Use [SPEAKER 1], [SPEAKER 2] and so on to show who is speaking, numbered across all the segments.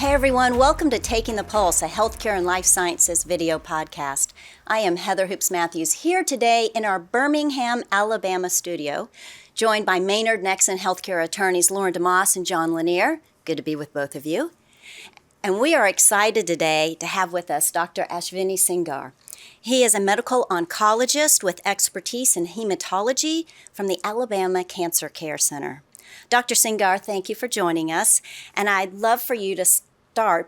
[SPEAKER 1] Hey everyone, welcome to Taking the Pulse, a healthcare and life sciences video podcast. I am Heather Hoops Matthews here today in our Birmingham, Alabama studio, joined by Maynard Nexen healthcare attorneys Lauren DeMoss and John Lanier. Good to be with both of you. And we are excited today to have with us Dr. Ashwini Sengar. He is a medical oncologist with expertise in hematology from the Alabama Cancer Care Center. Dr. Sengar, thank you for joining us, and I'd love for you to start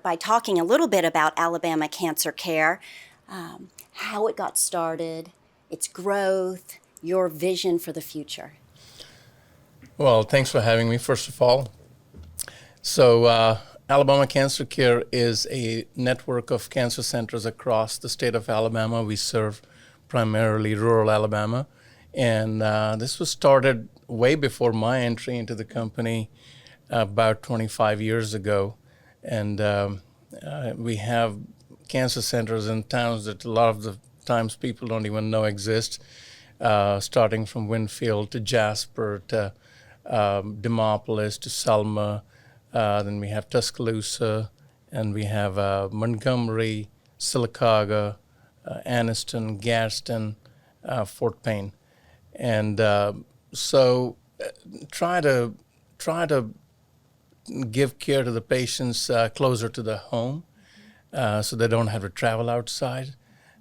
[SPEAKER 1] by talking a little bit about Alabama Cancer Care, how it got started, its growth, your vision for the future.
[SPEAKER 2] Well, thanks for having me, first of all. So, Alabama Cancer Care is a network of cancer centers across the state of Alabama. We serve primarily rural Alabama, and this was started way before my entry into the company about 25 years ago. And we have cancer centers in towns that a lot of the times people don't even know exist, starting from Winfield to Jasper to Demopolis to Selma. Then we have Tuscaloosa, and we have Montgomery, Sylacauga, Anniston, Gadsden, Fort Payne. And so try to give care to the patients closer to the home, so they don't have to travel outside.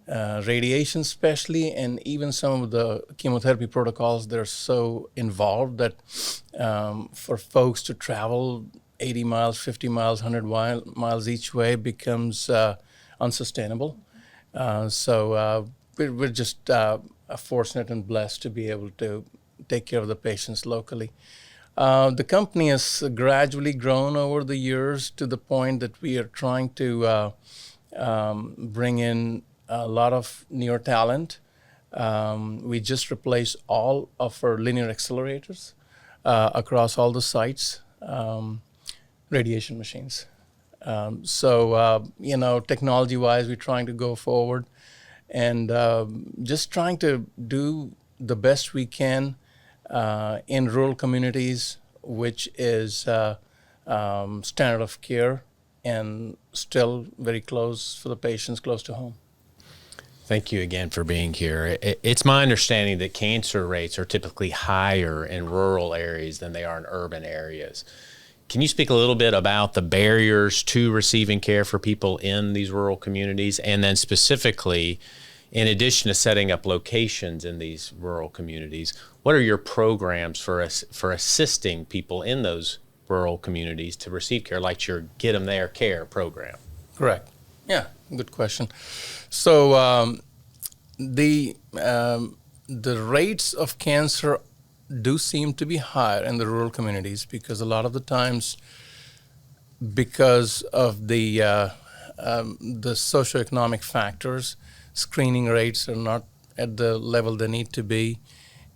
[SPEAKER 2] Radiation especially, and even some of the chemotherapy protocols, they're so involved that for folks to travel 80 miles, 50 miles, 100 miles each way becomes unsustainable. So we're just fortunate and blessed to be able to take care of the patients locally. The company has gradually grown over the years to the point that we are trying to bring in a lot of newer talent. We just replaced all of our linear accelerators across all the sites, radiation machines. Technology-wise, we're trying to go forward and just trying to do the best we can in rural communities, which is standard of care and still very close for the patients, close to home.
[SPEAKER 3] Thank you again for being here. It's my understanding that cancer rates are typically higher in rural areas than they are in urban areas. Can you speak a little bit about the barriers to receiving care for people in these rural communities, and then specifically, in addition to setting up locations in these rural communities, what are your programs for assisting people in those rural communities to receive care, like your Get 'Em There Care program?
[SPEAKER 2] Correct. Yeah, good question. So the rates of cancer do seem to be higher in the rural communities because a lot of the times, because of the socioeconomic factors, screening rates are not at the level they need to be.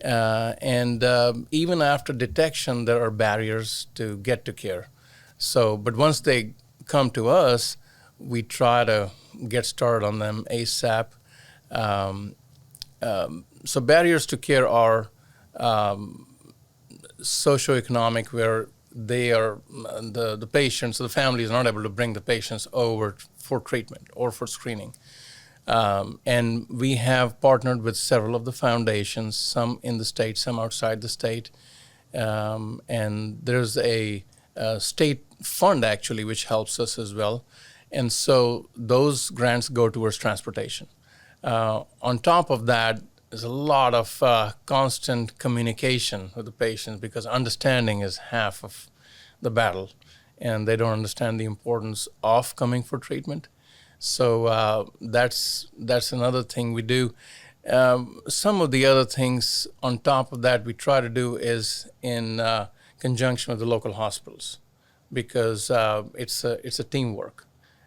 [SPEAKER 2] And even after detection, there are barriers to get to care. So, but once they come to us, we try to get started on them ASAP. So barriers to care are socioeconomic, where they are the patients, the family is not able to bring the patients over for treatment or for screening. And we have partnered with several of the foundations, some in the state, some outside the state. And there's a state fund, actually, which helps us as well. And so those grants go towards transportation. On top of that, there's a lot of constant communication with the patients because understanding is half of the battle. And they don't understand the importance of coming for treatment. So that's another thing we do. Some of the other things on top of that we try to do is in conjunction with the local hospitals, because it's a teamwork,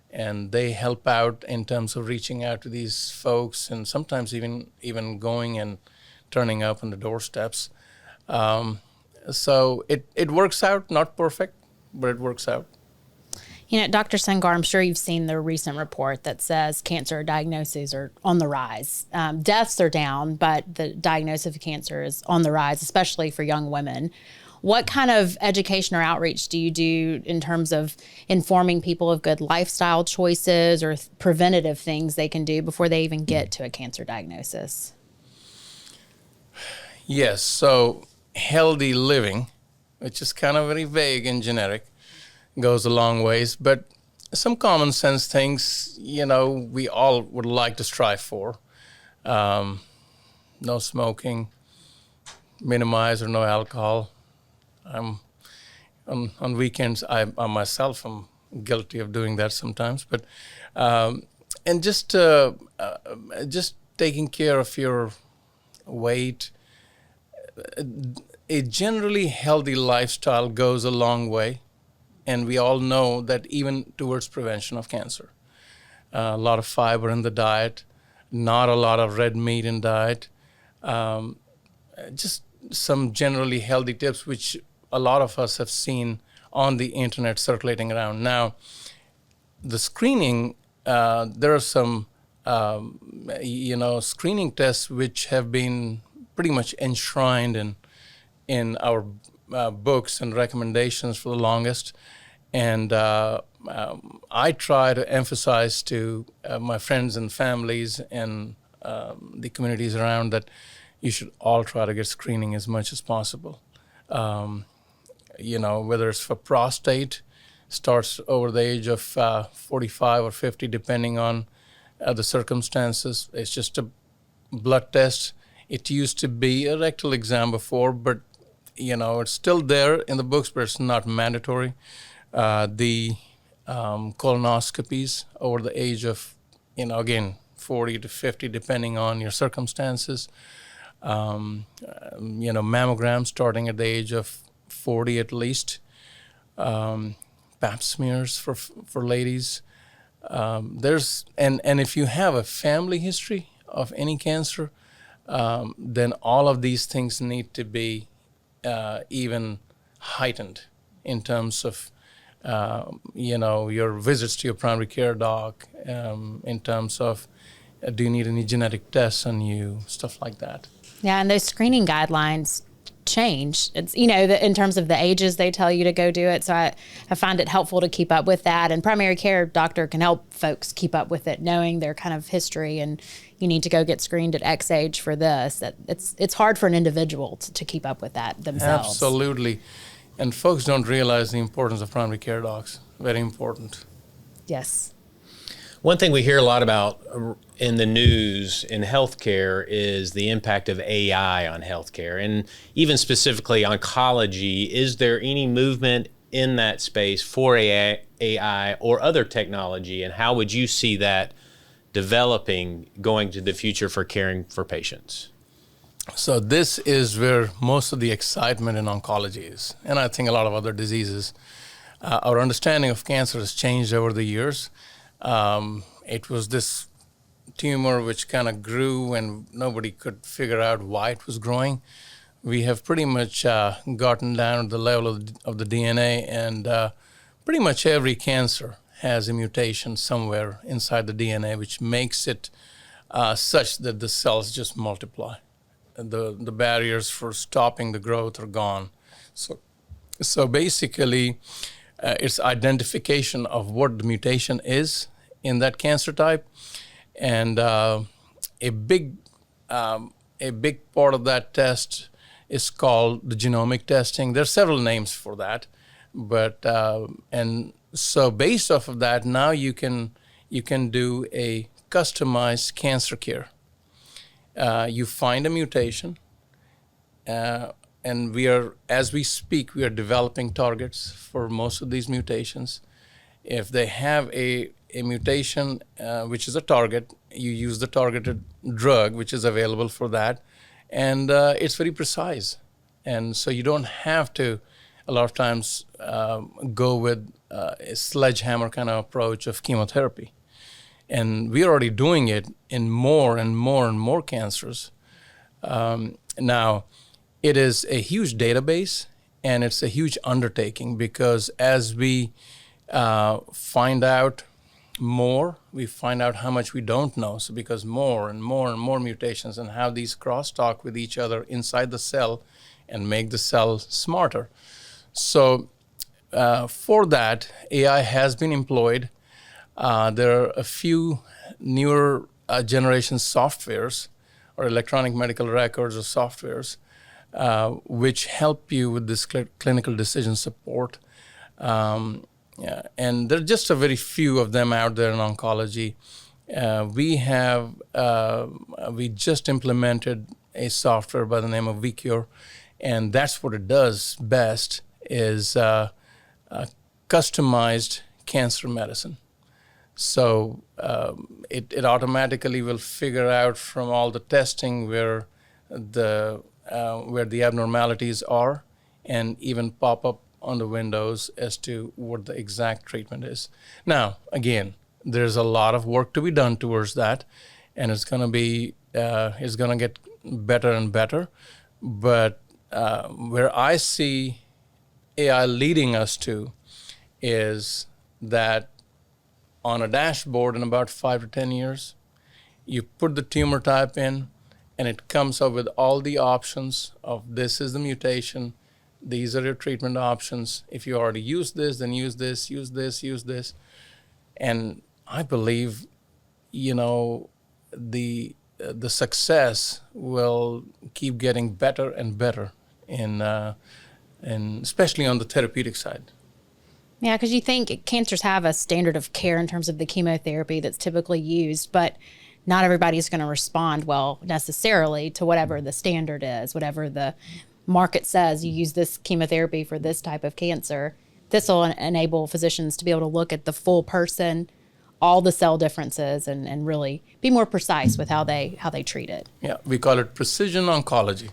[SPEAKER 2] and they help out in terms of reaching out to these folks, and sometimes even going and turning up on the doorsteps. So it works out, not perfect, but it works out.
[SPEAKER 4] You know, Dr. Sengar, I'm sure you've seen the recent report that says cancer diagnoses are on the rise. Deaths are down, but the diagnosis of cancer is on the rise, especially for young women. What kind of education or outreach do you do in terms of informing people of good lifestyle choices or preventative things they can do before they even get to a cancer diagnosis?
[SPEAKER 2] Yes, so healthy living, which is kind of very vague and generic, goes a long ways, but some common sense things, we all would like to strive for. No smoking, minimize or no alcohol. On weekends, I myself am guilty of doing that sometimes, but and just taking care of your weight. A generally healthy lifestyle goes a long way, and we all know that even towards prevention of cancer. A lot of fiber in the diet, not a lot of red meat in diet, just some generally healthy tips which a lot of us have seen on the internet circulating around. Now, the screening, there are some, screening tests which have been pretty much enshrined in our books and recommendations for the longest. And I try to emphasize to my friends and families and the communities around that you should all try to get screening as much as possible. Whether it's for prostate, starts over the age of 45 or 50, depending on the circumstances. It's just a blood test. It used to be a rectal exam before, but it's still there in the books, but it's not mandatory. The colonoscopies over the age of, again, 40 to 50, depending on your circumstances. Mammograms starting at the age of 40 at least. Pap smears for ladies. There's and if you have a family history of any cancer, then all of these things need to be even heightened in terms of your visits to your primary care doc, in terms of do you need any genetic tests on you, stuff like that.
[SPEAKER 4] Yeah, and those screening guidelines change. It's, in terms of the ages they tell you to go do it. So I find it helpful to keep up with that. And primary care doctor can help folks keep up with it, knowing their kind of history and you need to go get screened at X age for this. It's hard for an individual to keep up with that themselves.
[SPEAKER 2] Absolutely. And folks don't realize the importance of primary care docs. Very important.
[SPEAKER 4] Yes.
[SPEAKER 3] One thing we hear a lot about in the news in healthcare is the impact of AI on healthcare, and even specifically oncology. Is there any movement in that space for AI or other technology, and how would you see that developing going to the future for caring for patients?
[SPEAKER 2] So this is where most of the excitement in oncology is, and I think a lot of other diseases. Our understanding of cancer has changed over the years. It was this tumor which kind of grew and nobody could figure out why it was growing. We have pretty much gotten down to the level of the DNA, and pretty much every cancer has a mutation somewhere inside the DNA which makes it such that the cells just multiply. The barriers for stopping the growth are gone. So basically, it's identification of what the mutation is in that cancer type, and a big part of that test is called the genomic testing. There are several names for that, but and so based off of that, now you can do a customized cancer care. You find a mutation, and as we speak, we are developing targets for most of these mutations. If they have a mutation, which is a target, you use the targeted drug, which is available for that, and it's very precise. And so you don't have to, a lot of times, go with a sledgehammer kind of approach of chemotherapy. And we're already doing it in more and more and more cancers. Now, it is a huge database, and it's a huge undertaking, because as we find out more, we find out how much we don't know. So because more and more and more mutations and how these crosstalk with each other inside the cell, and make the cell smarter. So for that, AI has been employed. There are a few newer generation softwares or electronic medical records or softwares which help you with this clinical decision support. Yeah, and there are just a very few of them out there in oncology. We just implemented a software by the name of vCure, and that's what it does best is customized cancer medicine. So it automatically will figure out from all the testing where the abnormalities are, and even pop up on the windows as to what the exact treatment is. Now, again, there's a lot of work to be done towards that, and it's going to get better and better. But where I see AI leading us to is that on a dashboard in about 5 to 10 years, you put the tumor type in, and it comes up with all the options of this is the mutation, these are your treatment options. If you already use this, then use this, use this, use this. And I believe, the success will keep getting better and better, in especially on the therapeutic side.
[SPEAKER 4] Yeah, because you think cancers have a standard of care in terms of the chemotherapy that's typically used, but not everybody's going to respond well necessarily to whatever the standard is, whatever the market says you use this chemotherapy for this type of cancer. This will enable physicians to be able to look at the full person, all the cell differences, and really be more precise with how they treat it.
[SPEAKER 2] Yeah, we call it precision oncology.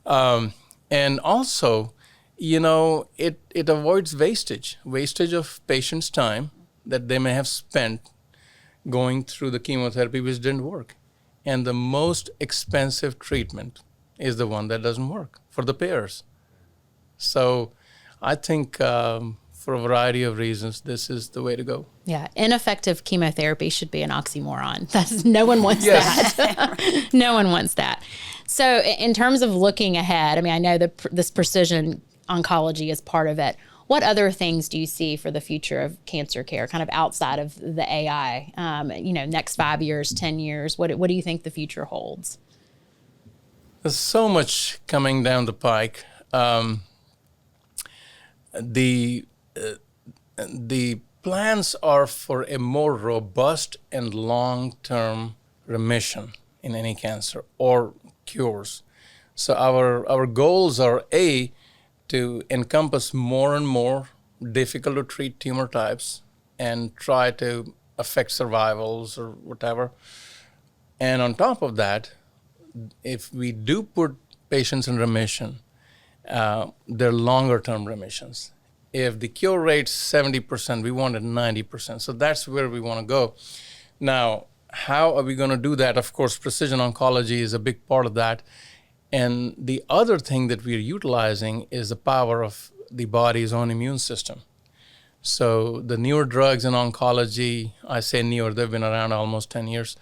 [SPEAKER 2] And also, it avoids wastage of patients' time that they may have spent going through the chemotherapy which didn't work. And the most expensive treatment is the one that doesn't work for the payers. So I think for a variety of reasons, this is the way to go.
[SPEAKER 4] Yeah, ineffective chemotherapy should be an oxymoron. No one wants that. No one wants that. So in terms of looking ahead, I mean, I know this precision oncology is part of it. What other things do you see for the future of cancer care, kind of outside of the AI? Next 5 years, 10 years, what do you think the future holds?
[SPEAKER 2] There's so much coming down the pike. The plans are for a more robust and long-term remission in any cancer or cures. So our goals are to encompass more and more difficult to treat tumor types and try to affect survivals or whatever. And on top of that, if we do put patients in remission, they're longer term remissions. If the cure rate's 70%, we want it 90%. So that's where we want to go. Now, how are we going to do that? Of course, precision oncology is a big part of that. And the other thing that we're utilizing is the power of the body's own immune system. So the newer drugs in oncology, I say newer, they've been around almost 10 years.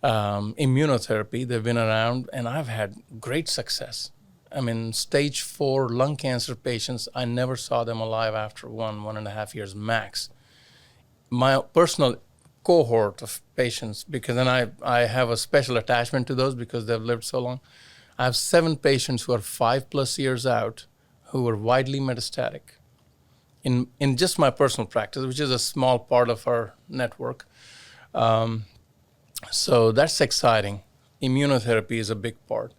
[SPEAKER 2] Immunotherapy, they've been around, and I've had great success. I mean, stage 4 lung cancer patients, I never saw them alive after 1.5 years max. My personal cohort of patients, because then I have a special attachment to those because they've lived so long. I have 7 patients who are 5+ years out who are widely metastatic in just my personal practice, which is a small part of our network. So that's exciting. Immunotherapy is a big part.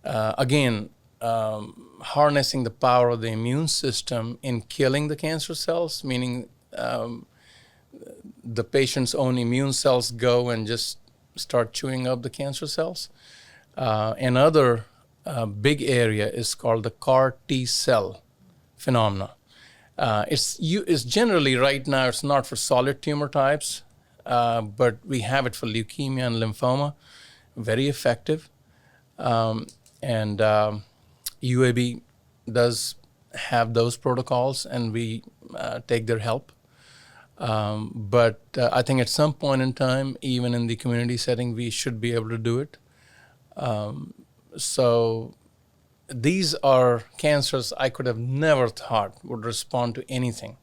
[SPEAKER 2] Again, harnessing the power of the immune system in killing the cancer cells, meaning the patient's own immune cells go and just start chewing up the cancer cells. Another big area is called the CAR T cell phenomena. It's generally right now, it's not for solid tumor types, but we have it for leukemia and lymphoma, very effective. And UAB does have those protocols, and we take their help. But I think at some point in time, even in the community setting, we should be able to do it. So these are cancers I could have never thought would respond to anything.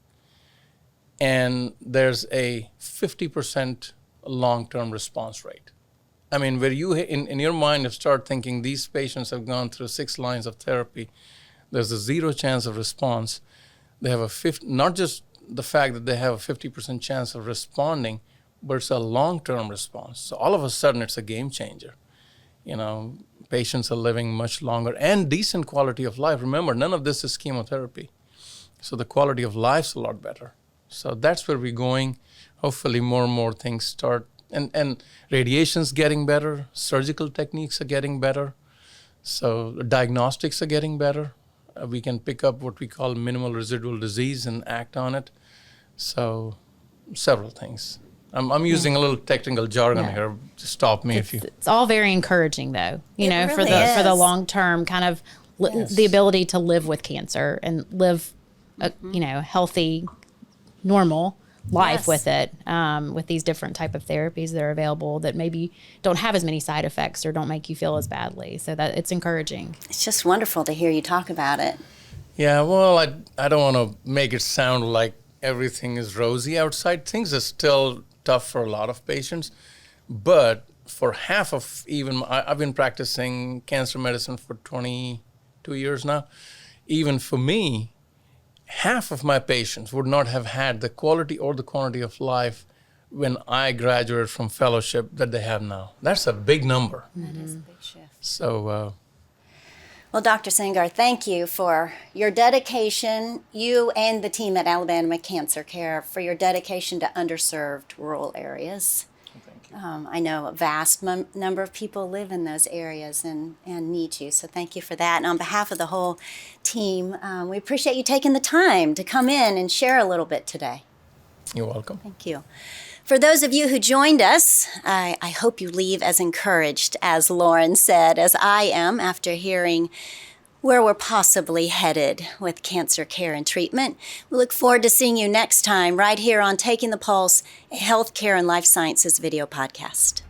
[SPEAKER 2] And there's a 50% long-term response rate. I mean, where you, in your mind, have start thinking these patients have gone through 6 lines of therapy, there's a 0 chance of response. They have not just the fact that they have a 50% chance of responding, but it's a long-term response. So all of a sudden, it's a game changer. You know, patients are living much longer and decent quality of life. Remember, none of this is chemotherapy. So the quality of life's a lot better. So that's where we're going. Hopefully more and more things start. And radiation's getting better. Surgical techniques are getting better. So diagnostics are getting better. We can pick up what we call minimal residual disease and act on it. So several things. I'm using a little technical jargon here. Just stop me if you.
[SPEAKER 4] It's all very encouraging, though. You know,
[SPEAKER 1] really
[SPEAKER 4] for the
[SPEAKER 1] is.
[SPEAKER 4] long term, kind of the ability to live with cancer and live, a healthy, normal life
[SPEAKER 1] Yes.
[SPEAKER 4] with it. With these different type of therapies that are available that maybe don't have as many side effects or don't make you feel as badly. So that it's encouraging.
[SPEAKER 1] It's just wonderful to hear you talk about it.
[SPEAKER 2] Yeah, well, I don't want to make it sound like everything is rosy outside. Things are still tough for a lot of patients, but for half of I've been practicing cancer medicine for 22 years now. Even for me, half of my patients would not have had the quality or the quantity of life when I graduated from fellowship that they have now. That's a big number.
[SPEAKER 1] That is a big shift.
[SPEAKER 2] So,
[SPEAKER 1] Well, Dr. Sengar, thank you for your dedication, you and the team at Alabama Cancer Care, for your dedication to underserved rural areas.
[SPEAKER 2] thank you.
[SPEAKER 1] I know a vast number of people live in those areas and need you, so thank you for that. And on behalf of the whole team, we appreciate you taking the time to come in and share a little bit today.
[SPEAKER 2] You're welcome.
[SPEAKER 1] Thank you. For those of you who joined us, I hope you leave as encouraged, as Lauren said, as I am after hearing where we're possibly headed with cancer care and treatment. We look forward to seeing you next time right here on Taking the Pulse, a healthcare and life sciences video podcast.